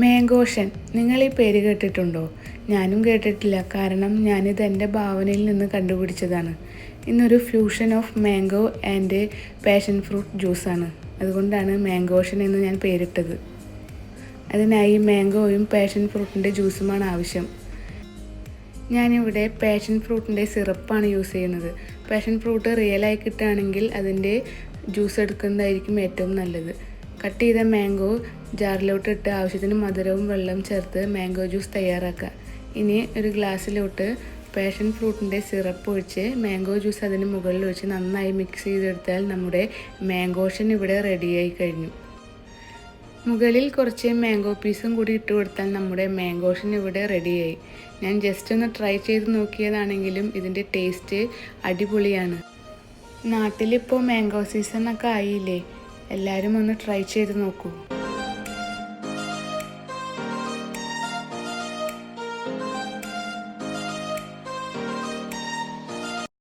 മാംഗോഷൻ, നിങ്ങൾ ഈ പേര് കേട്ടിട്ടുണ്ടോ? ഞാനും കേട്ടിട്ടില്ല, കാരണം ഞാനിത് എൻ്റെ ഭാവനയിൽ നിന്ന് കണ്ടുപിടിച്ചതാണ്. ഇന്നൊരു fusion of mango and passion fruit ജ്യൂസാണ്. അതുകൊണ്ടാണ് മാംഗോഷൻ എന്ന് ഞാൻ പേരിട്ടത്. അതിനായി മാംഗോയും പാഷൻ ഫ്രൂട്ടിൻ്റെ ജ്യൂസുമാണ് ആവശ്യം. ഞാനിവിടെ പാഷൻ ഫ്രൂട്ടിൻ്റെ സിറപ്പാണ് യൂസ് ചെയ്യുന്നത്. പാഷൻ ഫ്രൂട്ട് റിയലായി കിട്ടുകയാണെങ്കിൽ അതിൻ്റെ ജ്യൂസ് എടുക്കുന്നതായിരിക്കും ഏറ്റവും നല്ലത്. കട്ട് ചെയ്ത മാംഗോ ജാറിലോട്ട് ഇട്ട് ആവശ്യത്തിന് മധുരവും വെള്ളം ചേർത്ത് മാംഗോ ജ്യൂസ് തയ്യാറാക്കുക. ഇനി ഒരു ഗ്ലാസ്സിലോട്ട് പാഷൻ ഫ്രൂട്ടിൻ്റെ സിറപ്പ് ഒഴിച്ച് മാംഗോ ജ്യൂസ് അതിന് മുകളിൽ ഒഴിച്ച് നന്നായി മിക്സ് ചെയ്തെടുത്താൽ നമ്മുടെ മാംഗോഷൻ ഇവിടെ റെഡിയായി കഴിഞ്ഞു. മുകളിൽ കുറച്ച് മാംഗോ പീസും കൂടി ഇട്ട് കൊടുത്താൽ നമ്മുടെ മാംഗോഷൻ ഇവിടെ റെഡിയായി. ഞാൻ ജസ്റ്റ് ഒന്ന് ട്രൈ ചെയ്ത് നോക്കിയതാണെങ്കിലും ഇതിൻ്റെ ടേസ്റ്റ് അടിപൊളിയാണ്. നാട്ടിലിപ്പോൾ മാംഗോ സീസണൊക്കെ ആയില്ലേ, എല്ലാവരും ഒന്ന് ട്രൈ ചെയ്ത് നോക്കൂ.